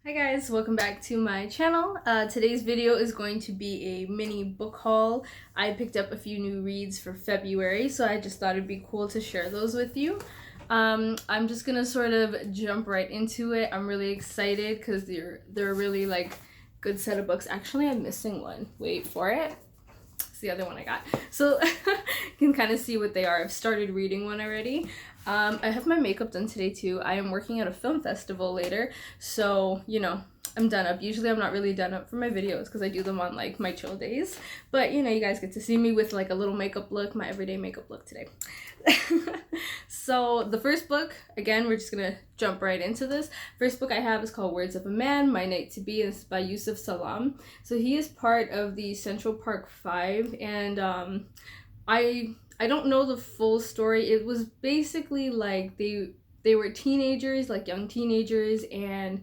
Hi guys, welcome back to my channel. Today's video is going to be a mini book haul. I picked up a few new reads for February, so I just thought it'd be cool to share those with you. I'm just gonna sort of jump right into it. I'm really excited because they're a really like good set of books. Actually, I'm missing one. Wait for it. It's the other one I got. So you can kind of see what they are. I've started reading one already. I have my makeup done today too. I am working at a film festival later, so I'm done up. Usually I'm not really done up for my videos because I do them on like my chill days, but you guys get to see me with like a little makeup look, my everyday makeup look today. So the first book, again, we're just gonna jump right into this. First book I have is called Words of a Man, My Night to Be, and it's by Yusef Salaam. So he is part of the Central Park 5, and I don't know the full story. It was basically like they were teenagers, like young teenagers, and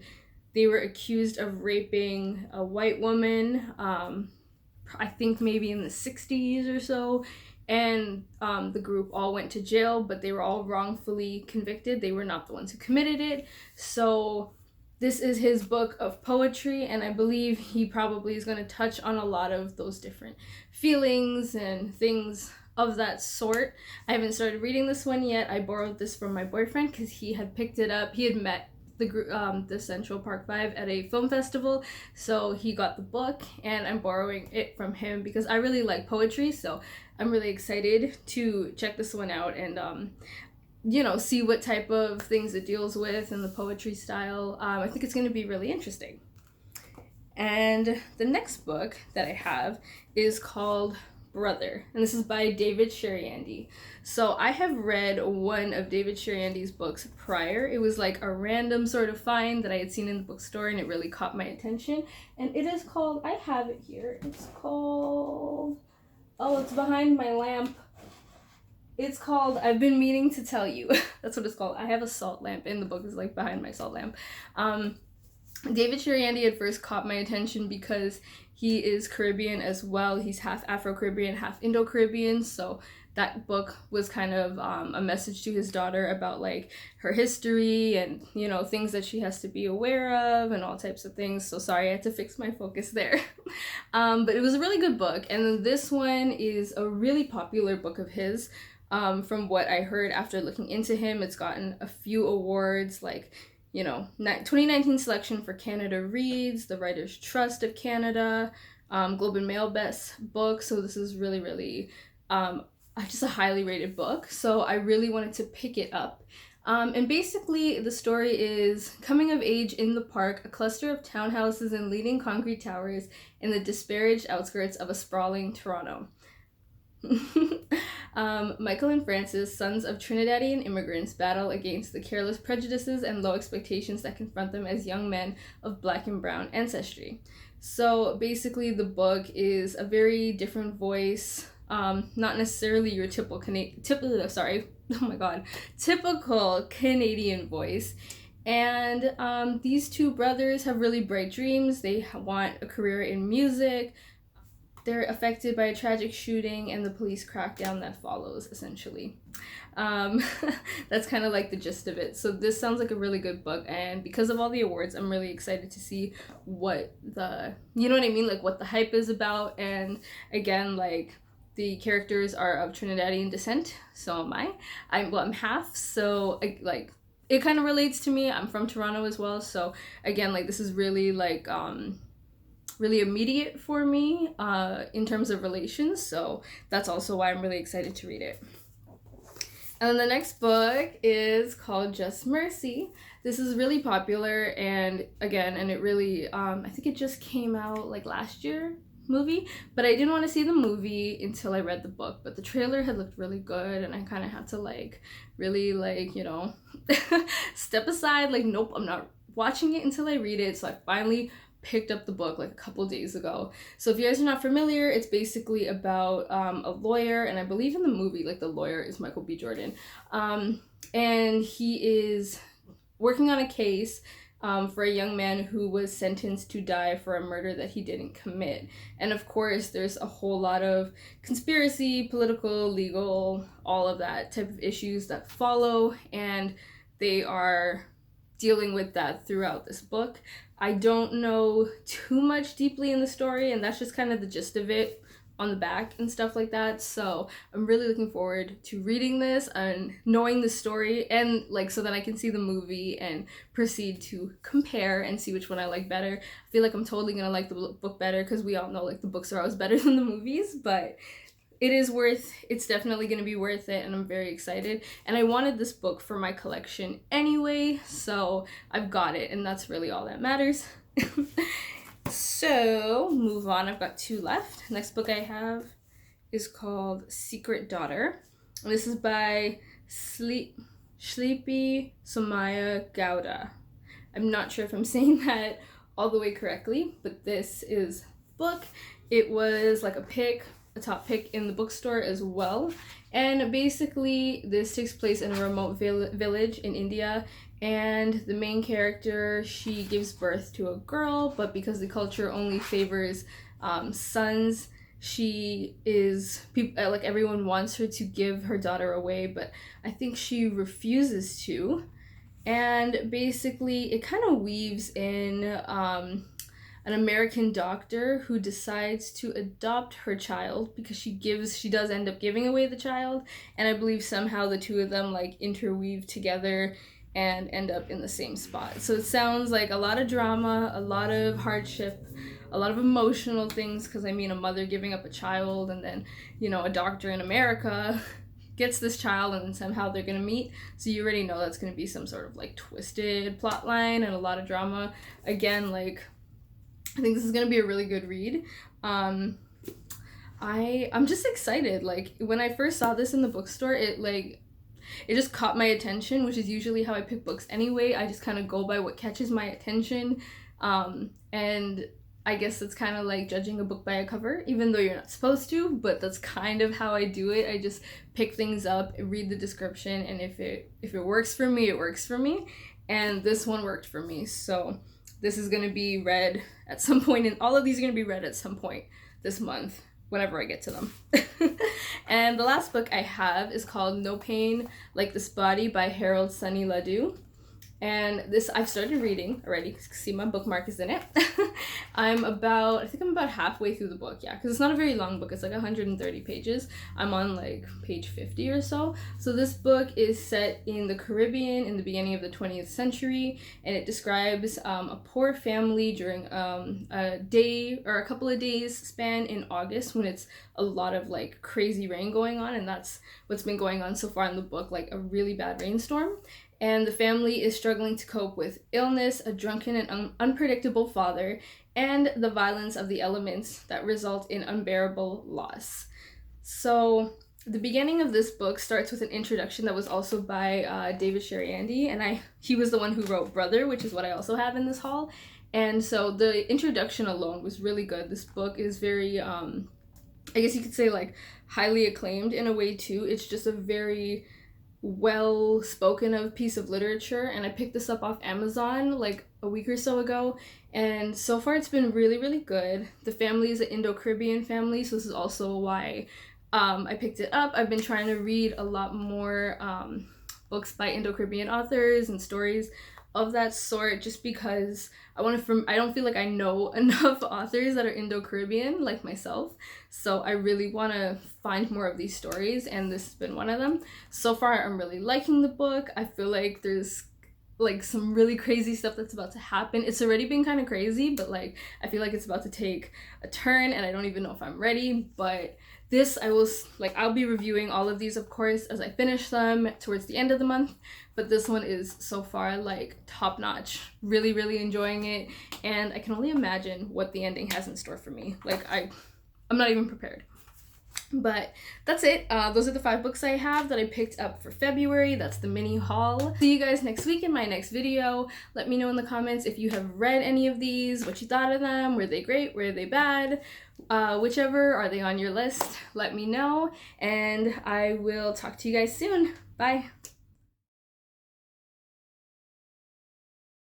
they were accused of raping a white woman. I think maybe in the 60s or so, and the group all went to jail, but they were all wrongfully convicted. They were not the ones who committed it. So this is his book of poetry, and I believe he probably is going to touch on a lot of those different feelings and things of that sort. I haven't started reading this one yet. I borrowed this from my boyfriend because he had picked it up. He had met the Central Park 5 at a film festival, so he got the book, and I'm borrowing it from him because I really like poetry, so I'm really excited to check this one out and see what type of things it deals with and the poetry style. I think it's going to be really interesting. And the next book that I have is called Brother, and this is by David Chariandy. So I have read one of David Chariandy's books prior. It was like a random sort of find that I had seen in the bookstore, and it really caught my attention. And it is called, I have it here, it's called, oh, it's behind my lamp. It's called I've Been Meaning to Tell You. That's what it's called. I have a salt lamp, and the book is like behind my salt lamp. David Chariandy at first caught my attention because he is Caribbean as well. He's half Afro-Caribbean, half Indo-Caribbean, so that book was kind of a message to his daughter about like her history and things that she has to be aware of and all types of things. So sorry, I had to fix my focus there. But it was a really good book, and then this one is a really popular book of his. From what I heard after looking into him, it's gotten a few awards, like 2019 selection for Canada Reads, the Writers' Trust of Canada, Globe and Mail Best Book. So this is really, really just a highly rated book. So I really wanted to pick it up. And basically the story is coming of age in the park, a cluster of townhouses and leaning concrete towers in the disparaged outskirts of a sprawling Toronto. Michael and Francis, sons of Trinidadian immigrants, battle against the careless prejudices and low expectations that confront them as young men of black and brown ancestry. So basically the book is a very different voice, not necessarily your typical Canadian voice. And these two brothers have really bright dreams. They want a career in music. They're affected by a tragic shooting and the police crackdown that follows, essentially. That's kind of like the gist of it. So this sounds like a really good book, and because of all the awards, I'm really excited to see what like what the hype is about. And again, like the characters are of Trinidadian descent, so am I. I'm half, so like it kind of relates to me. I'm from Toronto as well, so again, like this is really like really immediate for me in terms of relations, so that's also why I'm really excited to read it. And then the next book is called Just Mercy. This is really popular, and it really I think it just came out like last year, movie, but I didn't want to see the movie until I read the book. But the trailer had looked really good, and I kind of had to like really like step aside, like nope, I'm not watching it until I read it. So I finally picked up the book like a couple days ago. So if you guys are not familiar, it's basically about a lawyer, and I believe in the movie like the lawyer is Michael B. Jordan, and he is working on a case for a young man who was sentenced to die for a murder that he didn't commit. And of course there's a whole lot of conspiracy, political, legal, all of that type of issues that follow, and they are dealing with that throughout this book. I don't know too much deeply in the story, and that's just kind of the gist of it on the back and stuff like that. So I'm really looking forward to reading this and knowing the story, and like so that I can see the movie and proceed to compare and see which one I like better. I feel like I'm totally gonna like the book better because we all know like the books are always better than the movies, but it's definitely going to be worth it, and I'm very excited. And I wanted this book for my collection anyway, so I've got it, and that's really all that matters. So, move on. I've got 2 left. Next book I have is called Secret Daughter. And this is by Shilpi Somaya Gowda. I'm not sure if I'm saying that all the way correctly, but this is the book. It was like a top pick in the bookstore as well. And basically this takes place in a remote village in India, and the main character, she gives birth to a girl, but because the culture only favors sons, like everyone wants her to give her daughter away, but I think she refuses to. And basically it kind of weaves in an American doctor who decides to adopt her child because she does end up giving away the child, and I believe somehow the two of them like interweave together and end up in the same spot. So it sounds like a lot of drama, a lot of hardship, a lot of emotional things, because I mean a mother giving up a child, and then, you know, a doctor in America gets this child, and then somehow they're gonna meet. So you already know that's gonna be some sort of like twisted plot line and a lot of drama. Again, like I think this is gonna be a really good read. I'm just excited. Like when I first saw this in the bookstore, it just caught my attention, which is usually how I pick books anyway. I just kind of go by what catches my attention, and I guess it's kind of like judging a book by a cover, even though you're not supposed to, but that's kind of how I do it. I just pick things up, read the description, and if it works for me, it works for me. And this one worked for me, so this is going to be read at some point, and all of these are going to be read at some point this month, whenever I get to them. And the last book I have is called No Pain Like This Body by Harold Sonny Ladoo. And this I've started reading already. See, my bookmark is in it. I think I'm about halfway through the book, yeah, because it's not a very long book. It's like 130 pages. I'm on like page 50 or so. So this book is set in the Caribbean in the beginning of the 20th century, and it describes a poor family during a day or a couple of days span in August, when it's a lot of like crazy rain going on, and that's what's been going on so far in the book, like a really bad rainstorm. And the family is struggling to cope with illness, a drunken and unpredictable father, and the violence of the elements that result in unbearable loss. So the beginning of this book starts with an introduction that was also by David Chariandy, and he was the one who wrote Brother, which is what I also have in this haul. And so the introduction alone was really good. This book is very, I guess you could say like highly acclaimed in a way too. It's just a very well spoken of piece of literature, and I picked this up off Amazon like a week or so ago, and so far it's been really, really good. The family is an Indo-Caribbean family, so this is also why I picked it up. I've been trying to read a lot more books by Indo-Caribbean authors and stories of that sort, just because I don't feel like I know enough authors that are Indo-Caribbean like myself, so I really want to find more of these stories, and this has been one of them. So far I'm really liking the book. I feel like there's like some really crazy stuff that's about to happen. It's already been kind of crazy, but like I feel like it's about to take a turn, and I don't even know if I'm ready. But this, I'll be reviewing all of these, of course, as I finish them towards the end of the month. But this one is so far like top notch. Really, really enjoying it, and I can only imagine what the ending has in store for me. Like I'm not even prepared. But that's it. Those are the 5 books I have that I picked up for February. That's the mini haul. See you guys next week in my next video. Let me know in the comments if you have read any of these, what you thought of them. Were they great? Were they bad? Whichever, are they on your list? Let me know, and I will talk to you guys soon. Bye.